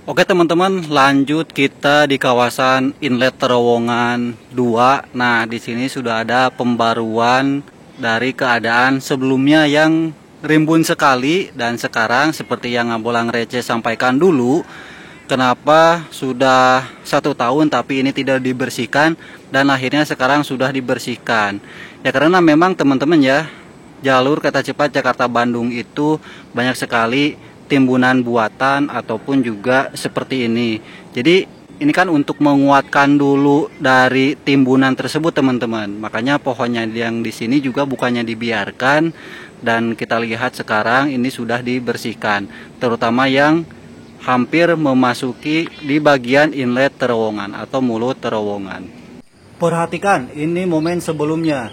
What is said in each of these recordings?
Oke teman-teman, lanjut kita di kawasan inlet terowongan 2. Nah, di sini sudah ada pembaruan dari keadaan sebelumnya yang rimbun sekali, dan sekarang seperti yang Abolang Receh sampaikan dulu, kenapa sudah 1 tahun tapi ini tidak dibersihkan dan akhirnya sekarang sudah dibersihkan. Ya karena memang teman-teman ya, jalur kereta cepat Jakarta Bandung itu banyak sekali timbunan buatan ataupun juga seperti ini. Jadi ini kan untuk menguatkan dulu dari timbunan tersebut teman-teman. Makanya pohonnya yang di sini juga bukannya dibiarkan, dan kita lihat sekarang ini sudah dibersihkan, terutama yang hampir memasuki di bagian inlet terowongan atau mulut terowongan. Perhatikan ini momen sebelumnya.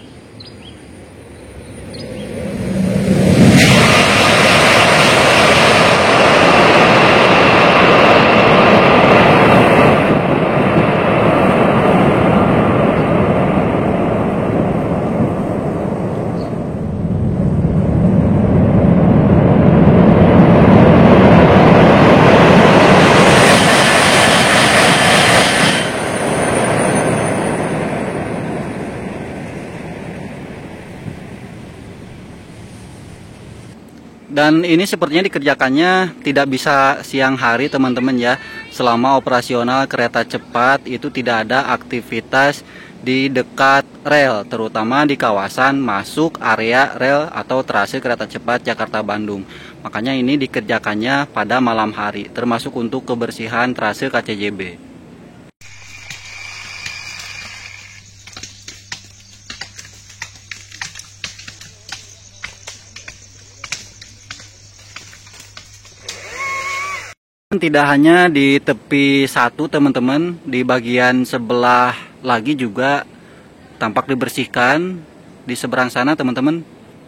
Dan ini sepertinya dikerjakannya tidak bisa siang hari teman-teman ya. Selama operasional kereta cepat itu tidak ada aktivitas di dekat rel, terutama di kawasan masuk area rel atau trase kereta cepat Jakarta Bandung. Makanya ini dikerjakannya pada malam hari, termasuk untuk kebersihan trase KCJB. Tidak hanya di tepi satu teman-teman, di bagian sebelah lagi juga tampak dibersihkan di seberang sana teman-teman.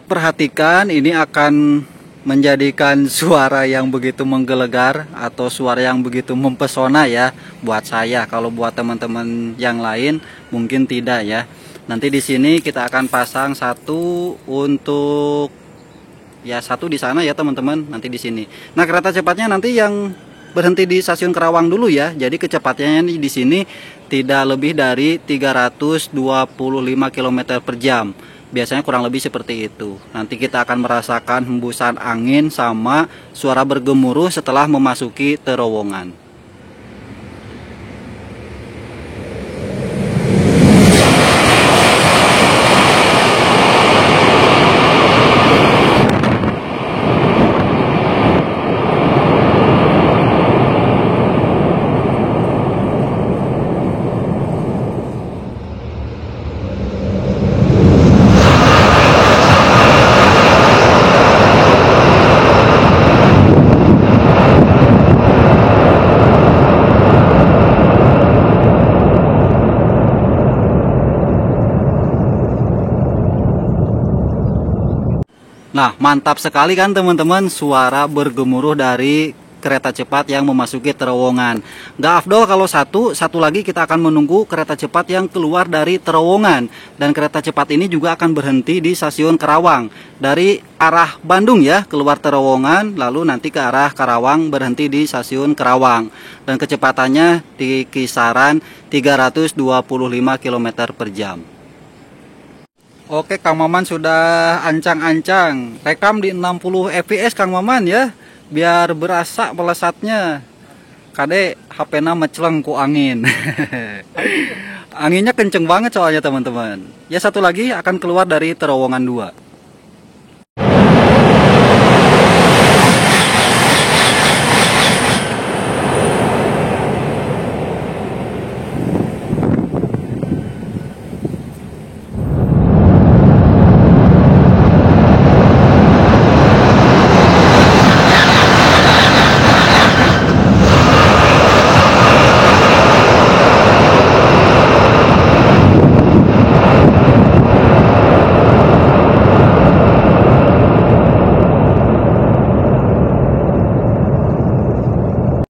Perhatikan, ini akan menjadikan suara yang begitu menggelegar atau suara yang begitu mempesona ya buat saya. Kalau buat teman-teman yang lain mungkin tidak ya. Nanti di sini kita akan pasang satu untuk ya satu di sana ya teman-teman, nanti di sini. Nah, kereta cepatnya nanti yang berhenti di stasiun Karawang dulu ya. Jadi kecepatannya di sini tidak lebih dari 325 km per jam. Biasanya kurang lebih seperti itu. Nanti kita akan merasakan hembusan angin sama suara bergemuruh setelah memasuki terowongan. Nah, mantap sekali kan teman-teman suara bergemuruh dari kereta cepat yang memasuki terowongan. Nggak afdol kalau satu lagi kita akan menunggu kereta cepat yang keluar dari terowongan. Dan kereta cepat ini juga akan berhenti di stasiun Karawang. Dari arah Bandung ya, keluar terowongan, lalu nanti ke arah Karawang berhenti di stasiun Karawang. Dan kecepatannya di kisaran 325 km per jam. Oke, Kang Maman sudah ancang-ancang. Rekam di 60 fps Kang Maman ya, biar berasa melesatnya. Kade HP-na meceleng ku angin. Anginnya kenceng banget soalnya teman-teman. Ya satu lagi akan keluar dari terowongan 2.